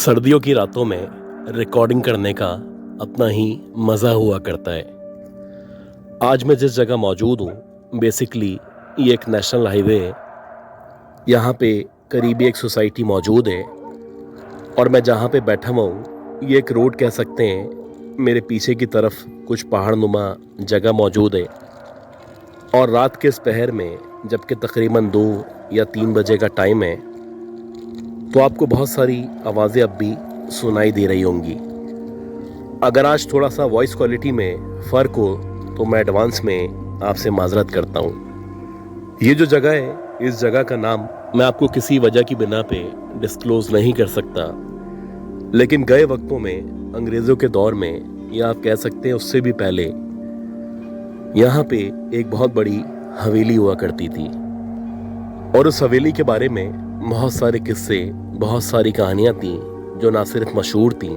सर्दियों की रातों में रिकॉर्डिंग करने का अपना ही मज़ा हुआ करता है। आज मैं जिस जगह मौजूद हूँ बेसिकली ये एक नेशनल हाईवे है। यहाँ पे करीबी एक सोसाइटी मौजूद है और मैं जहाँ पे बैठा हुआ हूँ ये एक रोड कह सकते हैं। मेरे पीछे की तरफ कुछ पहाड़ नुमा जगह मौजूद है और रात के इस पहर में जबकि तकरीबन 2 या 3 बजे का टाइम है तो आपको बहुत सारी आवाज़ें अब भी सुनाई दे रही होंगी। अगर आज थोड़ा सा वॉइस क्वालिटी में फ़र्क हो तो मैं एडवांस में आपसे माजरत करता हूँ। ये जो जगह है इस जगह का नाम मैं आपको किसी वजह की बिना पे डिस्क्लोज़ नहीं कर सकता, लेकिन गए वक्तों में अंग्रेज़ों के दौर में या आप कह सकते हैं उससे भी पहले यहाँ पे एक बहुत बड़ी हवेली हुआ करती थी और उस हवेली के बारे में बहुत सारे किस्से, बहुत सारी कहानियाँ थीं जो ना सिर्फ मशहूर थीं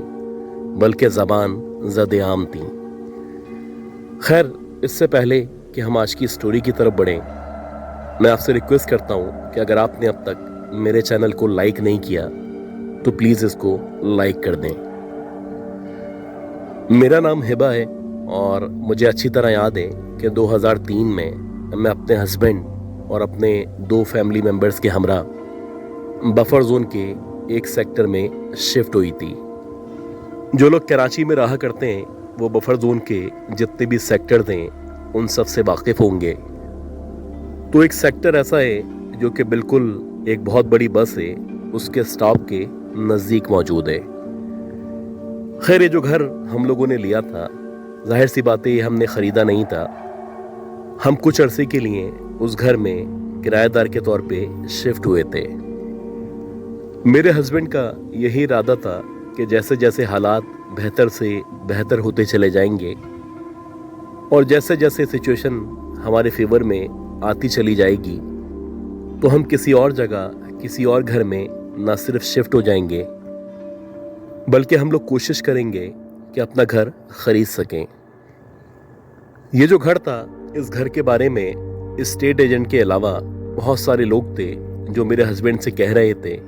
बल्कि ज़बान ज़द-ए-आम थीं। खैर, इससे पहले कि हम आज की स्टोरी की तरफ बढ़ें, मैं आपसे रिक्वेस्ट करता हूँ कि अगर आपने अब तक मेरे चैनल को लाइक नहीं किया तो प्लीज़ इसको लाइक कर दें। मेरा नाम हिबा है और मुझे अच्छी तरह याद है कि 2003 में मैं अपने हस्बैंड और अपने 2 फैमिली मेम्बर्स के हमरा बफर जोन के एक सेक्टर में शिफ्ट हुई थी। जो लोग कराची में रहा करते हैं वो बफर जोन के जितने भी सेक्टर थे उन सब से वाकिफ़ होंगे। तो एक सेक्टर ऐसा है जो कि बिल्कुल एक बहुत बड़ी बस है उसके स्टॉप के नज़दीक मौजूद है। खैर, ये जो घर हम लोगों ने लिया था जाहिर सी बात है हमने ख़रीदा नहीं था। हम कुछ अरसे के लिए उस घर में किराएदार के तौर पे शिफ्ट हुए थे। मेरे हस्बैंड का यही इरादा था कि जैसे जैसे हालात बेहतर से बेहतर होते चले जाएंगे और जैसे जैसे सिचुएशन हमारे फेवर में आती चली जाएगी तो हम किसी और जगह किसी और घर में ना सिर्फ शिफ्ट हो जाएंगे बल्कि हम लोग कोशिश करेंगे कि अपना घर खरीद सकें। ये जो घर था इस घर के बारे में स्टेट एजेंट के अलावा बहुत सारे लोग थे जो मेरे हस्बैंड से कह रहे थे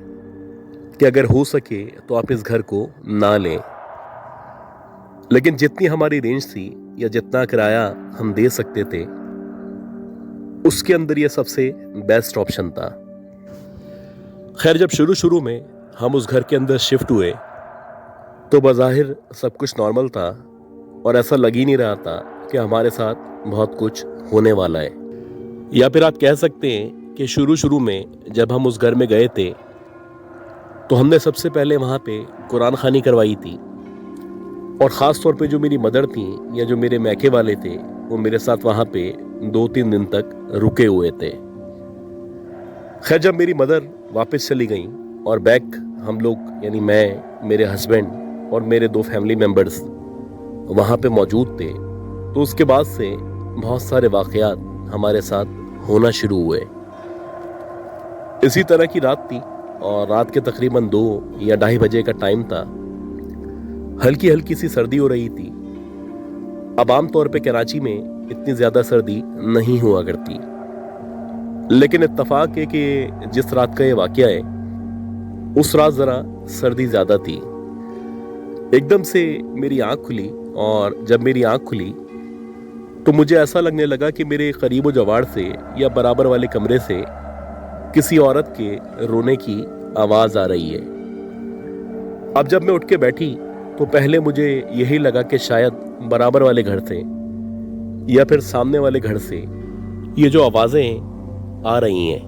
कि अगर हो सके तो आप इस घर को ना लें, लेकिन जितनी हमारी रेंज थी या जितना किराया हम दे सकते थे उसके अंदर ये सबसे बेस्ट ऑप्शन था। खैर, जब शुरू में हम उस घर के अंदर शिफ्ट हुए तो बज़ाहिर सब कुछ नॉर्मल था और ऐसा लग ही नहीं रहा था कि हमारे साथ बहुत कुछ होने वाला है। या फिर आप कह सकते हैं कि शुरू में जब हम उस घर में गए थे तो हमने सबसे पहले वहाँ पे कुरान खानी करवाई थी और ख़ास तौर पे जो मेरी मदर थी या जो मेरे मैके वाले थे वो मेरे साथ वहाँ पे 2-3 दिन तक रुके हुए थे। खैर, जब मेरी मदर वापस चली गई और बैक हम लोग यानी मैं, मेरे हस्बैंड और मेरे 2 फैमिली मेम्बर्स वहाँ पे मौजूद थे तो उसके बाद से बहुत सारे वाक़यात हमारे साथ होना शुरू हुए। इसी तरह की रात थी और रात के तकरीबन 2 या 2:30 बजे का टाइम था। हल्की हल्की सी सर्दी हो रही थी। अब आम तौर पे कराची में इतनी ज़्यादा सर्दी नहीं हुआ करती, लेकिन इत्तफाक है कि जिस रात का ये वाक़या है उस रात ज़रा सर्दी ज़्यादा थी। एकदम से मेरी आँख खुली और जब मेरी आँख खुली तो मुझे ऐसा लगने लगा कि मेरे करीबो जवाड़ से या बराबर वाले कमरे से किसी औरत के रोने की आवाज़ आ रही है। अब जब मैं उठ के बैठी तो पहले मुझे यही लगा कि शायद बराबर वाले घर से या फिर सामने वाले घर से ये जो आवाज़ें आ रही हैं,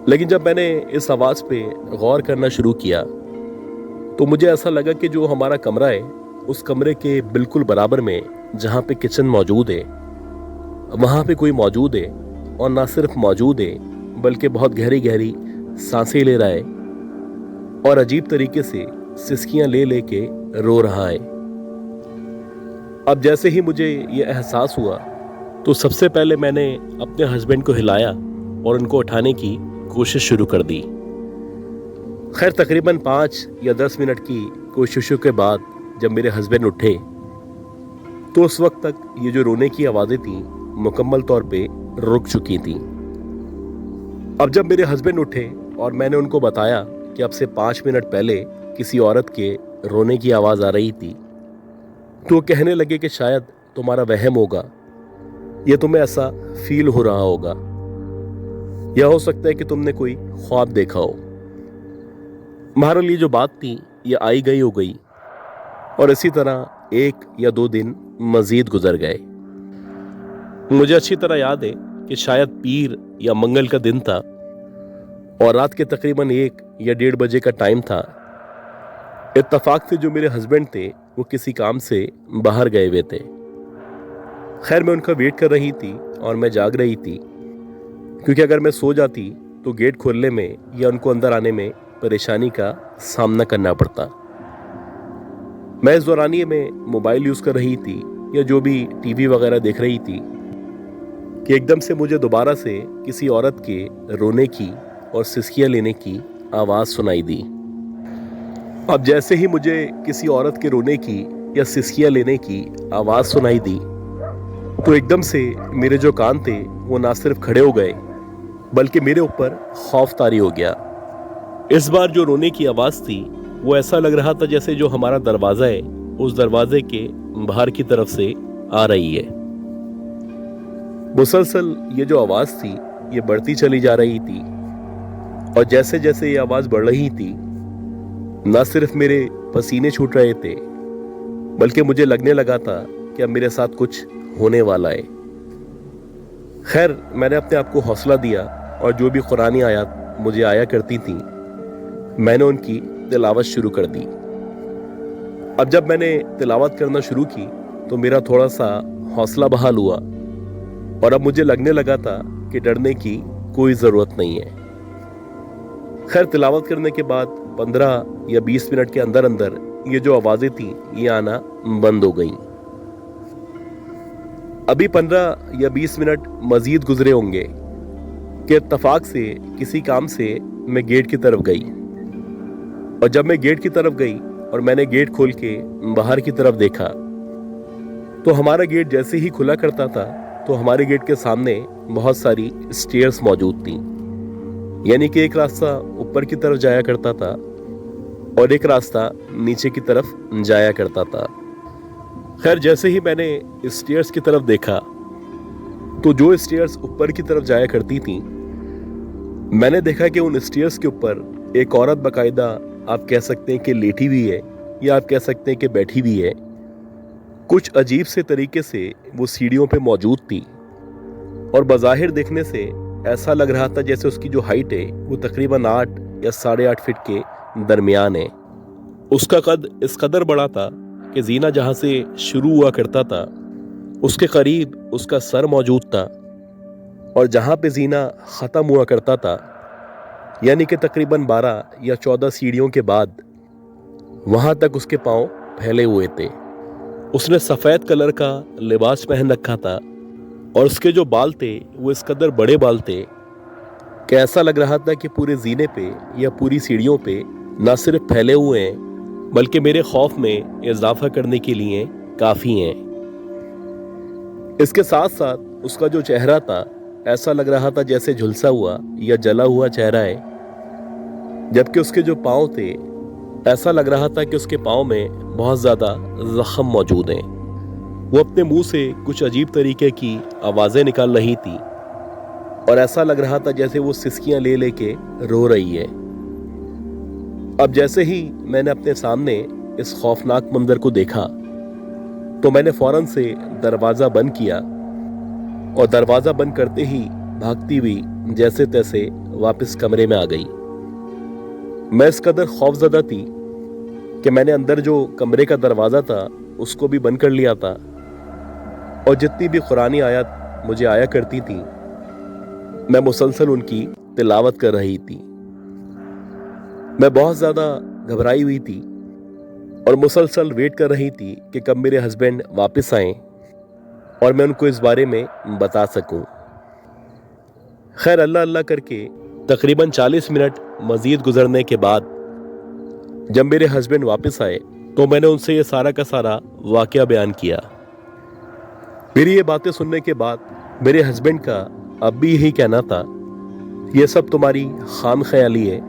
लेकिन जब मैंने इस आवाज़ पे गौर करना शुरू किया तो मुझे ऐसा लगा कि जो हमारा कमरा है उस कमरे के बिल्कुल बराबर में जहाँ पे किचन मौजूद है वहाँ पे कोई मौजूद है और ना सिर्फ मौजूद है बल्कि बहुत गहरी गहरी सांसें ले रहा है और अजीब तरीके से सिसकियां ले लेके रो रहा है। अब जैसे ही मुझे ये एहसास हुआ तो सबसे पहले मैंने अपने हस्बैंड को हिलाया और उनको उठाने की कोशिश शुरू कर दी। खैर, तकरीबन 5 या 10 मिनट की कोशिशों के बाद जब मेरे हस्बैंड उठे तो उस वक्त तक ये जो रोने की आवाज़ें थीं मुकम्मल तौर पे रुक चुकी थीं। अब जब मेरे हस्बैंड उठे और मैंने उनको बताया कि अब से 5 मिनट पहले किसी औरत के रोने की आवाज़ आ रही थी, तो वो कहने लगे कि शायद तुम्हारा वहम होगा या तुम्हें ऐसा फील हो रहा होगा, या हो सकता है कि तुमने कोई ख्वाब देखा हो। बहरहाल ये जो बात थी ये आई गई हो गई, और इसी तरह 1 या 2 दिन मजीद गुजर गए। मुझे अच्छी तरह याद है कि शायद पीर या मंगल का दिन था और रात के तकरीबन 1 या 1:30 बजे का टाइम था। इत्तफाक से जो मेरे हस्बैंड थे वो किसी काम से बाहर गए हुए थे। खैर मैं उनका वेट कर रही थी और मैं जाग रही थी, क्योंकि अगर मैं सो जाती तो गेट खोलने में या उनको अंदर आने में परेशानी का सामना करना पड़ता। मैं इस दौरानिए में मोबाइल यूज़ कर रही थी या जो भी टीवी वगैरह देख रही थी कि एकदम से मुझे दोबारा से किसी औरत के रोने की और सिसकियाँ लेने की आवाज़ सुनाई दी। अब जैसे ही मुझे किसी औरत के रोने की या सिसकियाँ लेने की आवाज़ सुनाई दी, तो एकदम से मेरे जो कान थे वो ना सिर्फ खड़े हो गए बल्कि मेरे ऊपर खौफ तारी हो गया। इस बार जो रोने की आवाज़ थी वो ऐसा लग रहा था जैसे जो हमारा दरवाज़ा है उस दरवाजे के बाहर की तरफ से आ रही है। मुसलसल ये जो आवाज़ थी ये बढ़ती चली जा रही थी, और जैसे जैसे ये आवाज़ बढ़ रही थी ना सिर्फ मेरे पसीने छूट रहे थे बल्कि मुझे लगने लगा था कि अब मेरे साथ कुछ होने वाला है। खैर मैंने अपने आप को हौसला दिया और जो भी कुरानी आयत मुझे आया करती थी मैंने उनकी तिलावत शुरू कर दी। अब जब मैंने तिलावत करना शुरू की तो मेरा थोड़ा सा हौसला बहाल हुआ और अब मुझे लगने लगा था कि डरने की कोई ज़रूरत नहीं है। खैर तिलावत करने के बाद 15 या 20 मिनट के अंदर अंदर ये जो आवाज़ें थी ये आना बंद हो गई। अभी 15 या 20 मिनट मजीद गुजरे होंगे कि इत्तफाक से किसी काम से मैं गेट की तरफ गई, और जब मैं गेट की तरफ गई और मैंने गेट खोल के बाहर की तरफ देखा तो हमारा गेट जैसे ही खुला करता था तो हमारे गेट के सामने बहुत सारी स्टेयर्स मौजूद थी, यानी कि एक रास्ता ऊपर की तरफ जाया करता था और एक रास्ता नीचे की तरफ जाया करता था। खैर जैसे ही मैंने स्टेयर्स की तरफ देखा तो जो स्टेयर्स ऊपर की तरफ जाया करती थी मैंने देखा कि उन स्टेयर्स के ऊपर एक औरत बाकायदा आप कह सकते हैं कि लेटी हुई है या आप कह सकते हैं कि बैठी हुई है। कुछ अजीब से तरीके से वो सीढ़ियों पे मौजूद थी और बज़ाहिर देखने से ऐसा लग रहा था जैसे उसकी जो हाइट है वो तकरीबन 8 या 8.5 फीट के दरमियान है। उसका कद इस कदर बड़ा था कि जीना जहाँ से शुरू हुआ करता था उसके करीब उसका सर मौजूद था, और जहाँ पे जीना ख़त्म हुआ करता था यानी कि तकरीबन 12 या 14 सीढ़ियों के बाद वहाँ तक उसके पाँव फैले हुए थे। उसने सफ़ेद कलर का लिबास पहन रखा था और उसके जो बाल थे वो इस कदर बड़े बाल थे कि ऐसा लग रहा था कि पूरे जीने पे या पूरी सीढ़ियों पे ना सिर्फ फैले हुए हैं बल्कि मेरे खौफ में इजाफा करने के लिए काफ़ी हैं। इसके साथ साथ उसका जो चेहरा था ऐसा लग रहा था जैसे झुलसा हुआ या जला हुआ चेहरा है, जबकि उसके जो पाँव थे ऐसा लग रहा था कि उसके पाँव में बहुत ज़्यादा ज़ख्म मौजूद हैं। वो अपने मुंह से कुछ अजीब तरीके की आवाज़ें निकाल रही थी और ऐसा लग रहा था जैसे वो सिसकियाँ ले लेके रो रही है। अब जैसे ही मैंने अपने सामने इस खौफनाक मंजर को देखा तो मैंने फौरन से दरवाज़ा बंद किया और दरवाज़ा बंद करते ही भागती हुई जैसे तैसे वापस कमरे में आ गई। मैं इस कदर खौफजदा थी कि मैंने अंदर जो कमरे का दरवाज़ा था उसको भी बंद कर लिया था, और जितनी भी कुरानी आयत मुझे आया करती थी मैं मुसलसल उनकी तिलावत कर रही थी। मैं बहुत ज़्यादा घबराई हुई थी और मुसलसल वेट कर रही थी कि कब मेरे हस्बैंड वापस आएं और मैं उनको इस बारे में बता सकूं। खैर अल्लाह अल्लाह करके तकरीबन 40 मिनट मज़ीद गुजरने के बाद जब मेरे हस्बैंड वापस आए तो मैंने उनसे ये सारा का सारा वाक़या बयान किया। मेरी ये बातें सुनने के बाद मेरे हस्बैंड का अब भी यही कहना था, ये सब तुम्हारी खाम ख्याली है,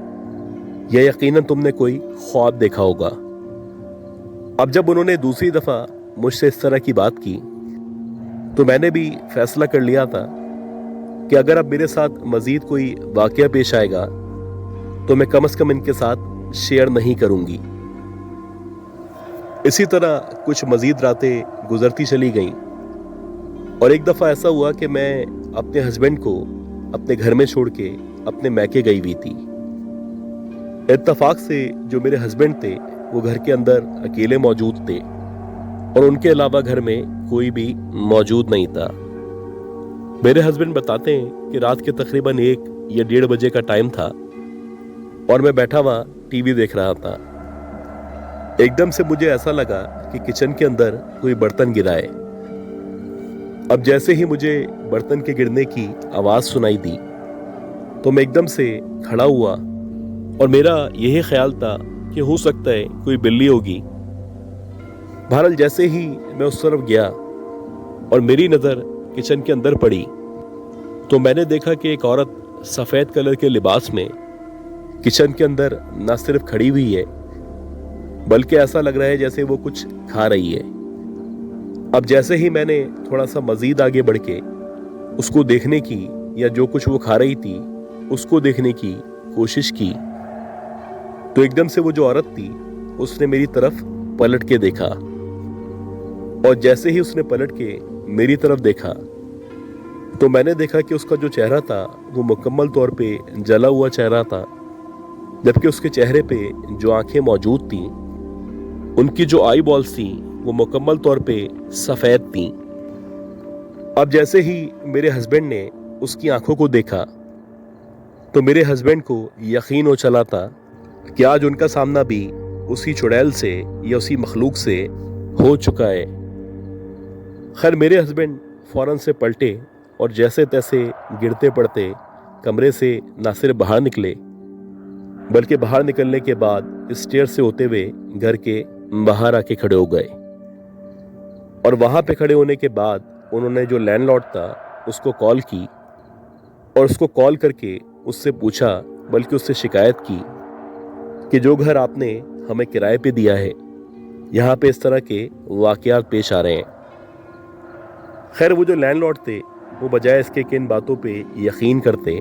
यह यकीनन तुमने कोई ख्वाब देखा होगा। अब जब उन्होंने दूसरी दफ़ा मुझसे इस तरह की बात की तो मैंने भी फैसला कर लिया था कि अगर अब मेरे साथ मज़ीद कोई वाक़या पेश आएगा तो मैं कम से कम इनके साथ शेयर नहीं करूंगी। इसी तरह कुछ मज़ीद रातें गुजरती चली गईं और एक दफ़ा ऐसा हुआ कि मैं अपने हस्बैंड को अपने घर में छोड़ के अपने मैके गई हुई थी। इत्तफाक से जो मेरे हस्बैंड थे वो घर के अंदर अकेले मौजूद थे और उनके अलावा घर में कोई भी मौजूद नहीं था। मेरे हस्बैंड बताते हैं कि रात के तकरीबन 1 या 1:30 बजे का टाइम था और मैं बैठा वहाँ टीवी देख रहा था। एकदम से मुझे ऐसा लगा कि किचन के अंदर कोई बर्तन गिरा है। अब जैसे ही मुझे बर्तन के गिरने की आवाज़ सुनाई दी तो मैं एकदम से खड़ा हुआ और मेरा यही ख्याल था कि हो सकता है कोई बिल्ली होगी। बहरहाल जैसे ही मैं उस तरफ गया और मेरी नज़र किचन के अंदर पड़ी तो मैंने देखा कि एक औरत सफ़ेद कलर के लिबास में किचन के अंदर न सिर्फ खड़ी हुई है बल्कि ऐसा लग रहा है जैसे वो कुछ खा रही है। अब जैसे ही मैंने थोड़ा सा मज़ीद आगे बढ़ के उसको देखने की या जो कुछ वो खा रही थी उसको देखने की कोशिश की तो एकदम से वो जो औरत थी उसने मेरी तरफ पलट के देखा और जैसे ही उसने पलट के मेरी तरफ देखा तो मैंने देखा कि उसका जो चेहरा था वो मुकम्मल तौर पे जला हुआ चेहरा था, जबकि उसके चेहरे पे जो आंखें मौजूद थीं उनकी जो आई बॉल्स थीं वो मुकम्मल तौर पे सफ़ेद थीं। अब जैसे ही मेरे हस्बैंड ने उसकी आंखों को देखा तो मेरे हस्बैंड को यकीन हो चला था कि आज उनका सामना भी उसी चुड़ैल से या उसी मखलूक से हो चुका है। खैर मेरे हस्बैंड फ़ौरन से पलटे और जैसे तैसे गिरते पड़ते कमरे से ना सिर्फ बाहर निकले बल्कि बाहर निकलने के बाद स्टेयर से होते हुए घर के बाहर आके खड़े हो गए। और वहाँ पे खड़े होने के बाद उन्होंने जो लैंडलॉर्ड था उसको कॉल की और उसको कॉल करके उससे पूछा, बल्कि उससे शिकायत की कि जो घर आपने हमें किराए पे दिया है यहाँ पे इस तरह के वाक़यात पेश आ रहे हैं। खैर वो जो लैंडलॉर्ड थे वो बजाय इसके कि इन बातों पे यकीन करते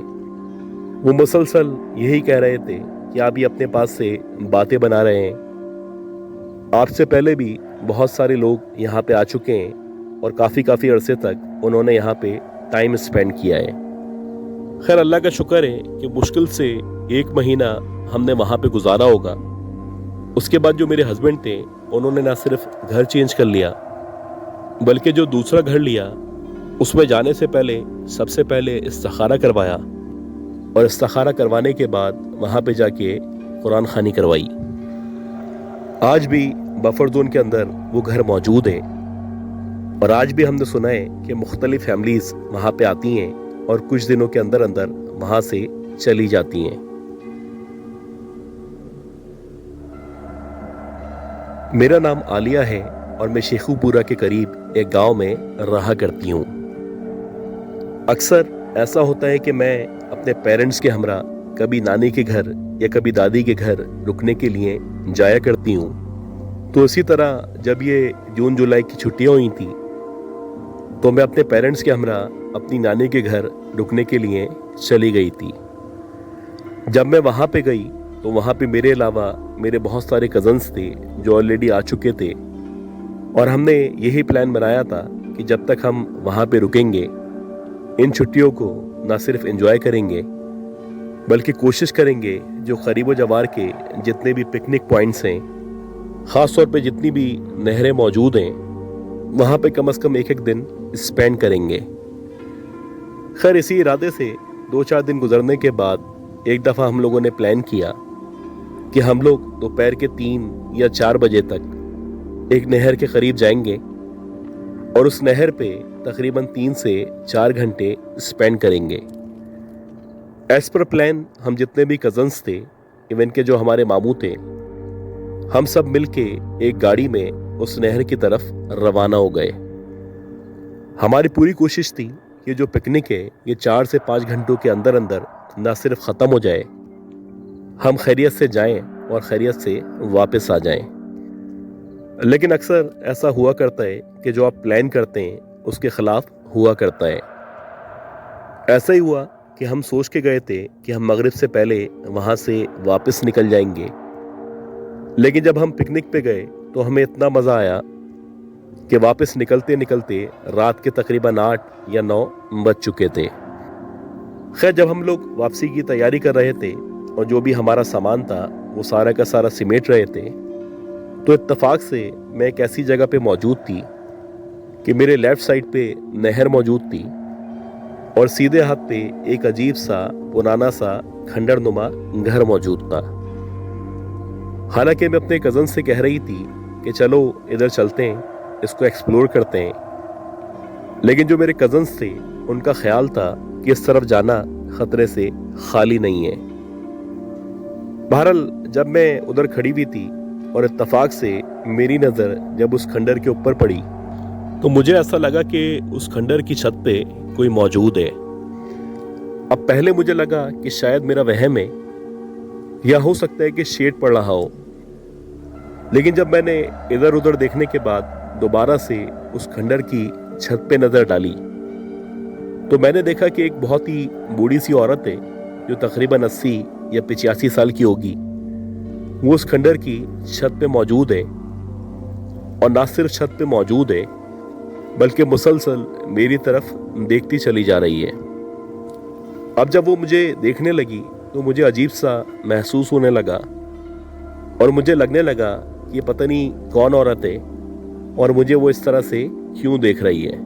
वो मुसलसल यही कह रहे थे कि आप ये अपने पास से बातें बना रहे हैं। आपसे पहले भी बहुत सारे लोग यहाँ पे आ चुके हैं और काफ़ी अरसे तक उन्होंने यहाँ पे टाइम स्पेंड किया है। खैर अल्लाह का शुक्र है कि मुश्किल से 1 महीना हमने वहाँ पे गुजारा होगा। उसके बाद जो मेरे हस्बैंड थे उन्होंने ना सिर्फ घर चेंज कर लिया बल्कि जो दूसरा घर लिया उसमें जाने से पहले सबसे पहले इस्तिखारा करवाया और इस्तिखारा करवाने के बाद वहाँ पे जाके कुरान खानी करवाई। आज भी बफर जोन के अंदर वो घर मौजूद है और आज भी हमने सुना है कि मुख्तलिफ फैमिलीज वहाँ पे आती हैं और कुछ दिनों के अंदर अंदर वहाँ से चली जाती हैं। मेरा नाम आलिया है और मैं शेखुपुरा के करीब एक गांव में रहा करती हूँ। अक्सर ऐसा होता है कि मैं अपने पेरेंट्स के हमरा कभी नानी के घर या कभी दादी के घर रुकने के लिए जाया करती हूँ। तो इसी तरह जब ये जून जुलाई की छुट्टियाँ हुई थी तो मैं अपने पेरेंट्स के हमरा अपनी नानी के घर रुकने के लिए चली गई थी। जब मैं वहाँ पे गई तो वहाँ पे मेरे अलावा मेरे बहुत सारे कज़न्स थे जो ऑलरेडी आ चुके थे और हमने यही प्लान बनाया था कि जब तक हम वहाँ पे रुकेंगे इन छुट्टियों को ना सिर्फ एंजॉय करेंगे बल्कि कोशिश करेंगे जो करीब जवार के जितने भी पिकनिक पॉइंट्स हैं, ख़ास तौर पे जितनी भी नहरें मौजूद हैं, वहाँ पे कम से कम एक दिन स्पेंड करेंगे। खैर इसी इरादे से 2-4 दिन गुजरने के बाद एक दफ़ा हम लोगों ने प्लान किया कि हम लोग दोपहर के 3 या 4 बजे तक एक नहर के करीब जाएंगे और उस नहर पे तकरीबन 3 से 4 घंटे स्पेंड करेंगे। एज़ पर प्लान हम जितने भी कज़न्स थे, इवन के जो हमारे मामू थे, हम सब मिलके एक गाड़ी में उस नहर की तरफ रवाना हो गए। हमारी पूरी कोशिश थी कि जो पिकनिक है ये 4 से 5 घंटों के अंदर अंदर ना सिर्फ ख़त्म हो जाए हम खैरियत से जाएं और खैरियत से वापस आ जाएं। लेकिन अक्सर ऐसा हुआ करता है कि जो आप प्लान करते हैं उसके खिलाफ हुआ करता है। ऐसा ही हुआ कि हम सोच के गए थे कि हम मगरिब से पहले वहाँ से वापस निकल जाएंगे, लेकिन जब हम पिकनिक पे गए तो हमें इतना मज़ा आया कि वापस निकलते निकलते रात के तकरीबन 8 या 9 बज चुके थे। खैर, जब हम लोग वापसी की तैयारी कर रहे थे और जो भी हमारा सामान था वो सारा का सारा सिमेट रहे थे, तो इत्तेफाक से मैं एक ऐसी जगह पे मौजूद थी कि मेरे लेफ्ट साइड पे नहर मौजूद थी और सीधे हाथ पे एक अजीब सा पुराना सा खंडरनुमा घर मौजूद था। हालांकि मैं अपने कज़न से कह रही थी कि चलो इधर चलते हैं, इसको एक्सप्लोर करते हैं, लेकिन जो मेरे कज़न्स थे उनका ख्याल था कि इस तरफ जाना खतरे से खाली नहीं है। बहरहाल, जब मैं उधर खड़ी हुई थी और इत्तेफाक से मेरी नज़र जब उस खंडर के ऊपर पड़ी तो मुझे ऐसा लगा कि उस खंडर की छत पे कोई मौजूद है। अब पहले मुझे लगा कि शायद मेरा वहम है या हो सकता है कि शेड पड़ रहा हो, लेकिन जब मैंने इधर उधर देखने के बाद दोबारा से उस खंडर की छत पे नजर डाली तो मैंने देखा कि एक बहुत ही बूढ़ी सी औरत है जो तकरीबन 80 या 85 साल की होगी। वो उस खंडर की छत पे मौजूद है और ना सिर्फ छत पे मौजूद है बल्कि मुसलसल मेरी तरफ देखती चली जा रही है। अब जब वो मुझे देखने लगी तो मुझे अजीब सा महसूस होने लगा और मुझे लगने लगा कि ये पता नहीं कौन औरत है और मुझे वो इस तरह से क्यों देख रही है।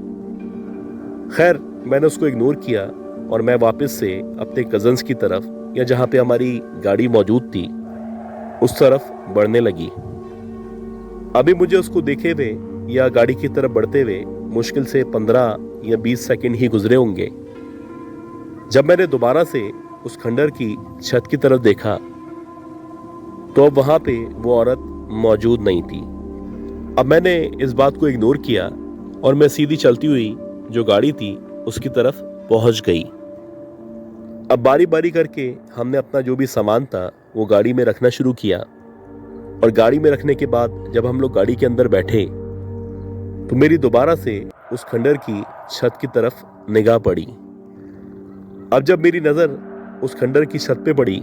खैर, मैंने उसको इग्नोर किया और मैं वापस से अपने कज़न्स की तरफ या जहाँ पे हमारी गाड़ी मौजूद थी उस तरफ बढ़ने लगी। अभी मुझे उसको देखे हुए या गाड़ी की तरफ बढ़ते हुए मुश्किल से 15 या 20 सेकंड ही गुजरे होंगे जब मैंने दोबारा से उस खंडर की छत की तरफ देखा तो अब वहां पे वो औरत मौजूद नहीं थी। अब मैंने इस बात को इग्नोर किया और मैं सीधी चलती हुई जो गाड़ी थी उसकी तरफ पहुंच गई। अब बारी बारी करके हमने अपना जो भी सामान था वो गाड़ी में रखना शुरू किया और गाड़ी में रखने के बाद जब हम लोग गाड़ी के अंदर बैठे तो मेरी दोबारा से उस खंडर की छत की तरफ निगाह पड़ी। अब जब मेरी नज़र उस खंडर की छत पे पड़ी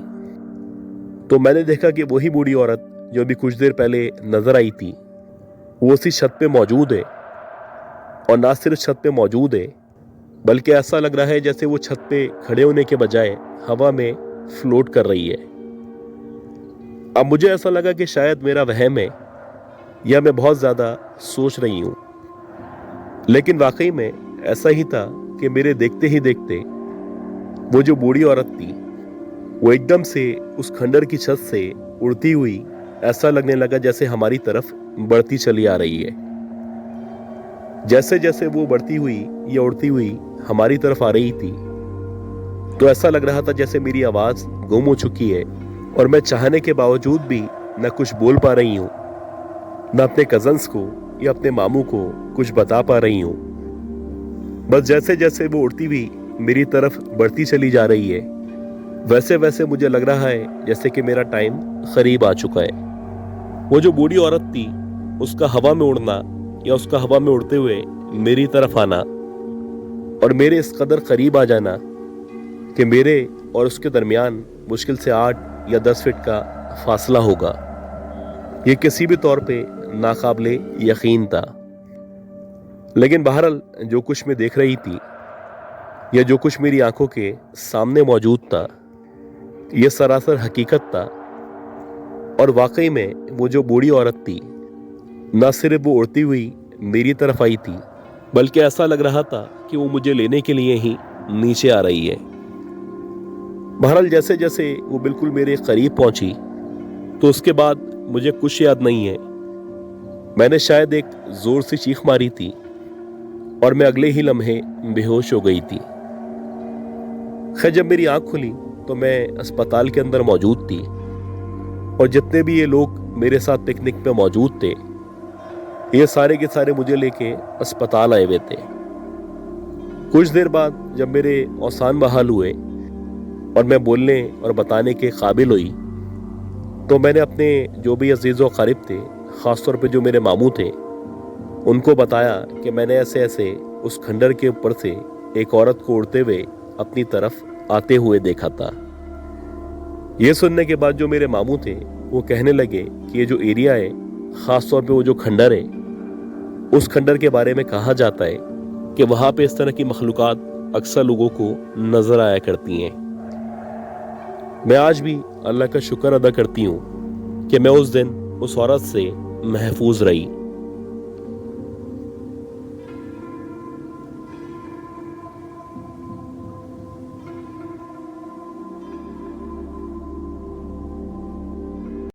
तो मैंने देखा कि वही बूढ़ी औरत जो अभी कुछ देर पहले नजर आई थी वो उसी छत पे मौजूद है और ना सिर्फ छत पे मौजूद है बल्कि ऐसा लग रहा है जैसे वो छत पे खड़े होने के बजाय हवा में फ्लोट कर रही है। अब मुझे ऐसा लगा कि शायद मेरा वहम है या मैं बहुत ज़्यादा सोच रही हूँ, लेकिन वाकई में ऐसा ही था कि मेरे देखते ही देखते वो जो बूढ़ी औरत थी वो एकदम से उस खंडर की छत से उड़ती हुई ऐसा लगने लगा जैसे हमारी तरफ बढ़ती चली आ रही है। जैसे जैसे वो बढ़ती हुई या उड़ती हुई हमारी तरफ आ रही थी तो ऐसा लग रहा था जैसे मेरी आवाज़ गुम हो चुकी है और मैं चाहने के बावजूद भी न कुछ बोल पा रही हूँ, न अपने कज़न्स को या अपने मामू को कुछ बता पा रही हूँ। बस जैसे जैसे वो उड़ती हुई मेरी तरफ बढ़ती चली जा रही है वैसे वैसे मुझे लग रहा है जैसे कि मेरा टाइम करीब आ चुका है। वो जो बूढ़ी औरत थी उसका हवा में उड़ना या उसका हवा में उड़ते हुए मेरी तरफ आना और मेरे इस कदर करीब आ जाना कि मेरे और उसके दरमियान मुश्किल से 8 या 10 फीट का फासला होगा, ये किसी भी तौर पे नाकाबिले यकीन था। लेकिन बहरहाल जो कुछ मैं देख रही थी या जो कुछ मेरी आंखों के सामने मौजूद था ये सरासर हकीकत था और वाकई में वो जो बूढ़ी औरत थी न सिर्फ वो उड़ती हुई मेरी तरफ आई थी बल्कि ऐसा लग रहा था कि वो मुझे लेने के लिए ही नीचे आ रही है। बहरहाल जैसे जैसे वो बिल्कुल मेरे करीब पहुंची तो उसके बाद मुझे कुछ याद नहीं है। मैंने शायद एक जोर से चीख मारी थी और मैं अगले ही लम्हे बेहोश हो गई थी। खैर, जब मेरी आंख खुली तो मैं अस्पताल के अंदर मौजूद थी और जितने भी ये लोग मेरे साथ पिकनिक पे मौजूद थे ये सारे के सारे मुझे लेके अस्पताल आए हुए थे। कुछ देर बाद जब मेरे औसान बहाल हुए और मैं बोलने और बताने के काबिल हुई तो मैंने अपने जो भी अजीज़ व क़रीब थे, ख़ास तौर पे जो मेरे मामू थे, उनको बताया कि मैंने ऐसे ऐसे उस खंडर के ऊपर से एक औरत को उड़ते हुए अपनी तरफ आते हुए देखा था। ये सुनने के बाद जो मेरे मामू थे वो कहने लगे कि ये जो एरिया है, ख़ास तौर पे वो जो खंडर है, उस खंडर के बारे में कहा जाता है कि वहाँ पे इस तरह की मखलूक़ात अक्सर लोगों को नज़र आया करती हैं। मैं आज भी अल्लाह का शुक्र अदा करती हूँ कि मैं उस दिन उस औरत से महफूज रही।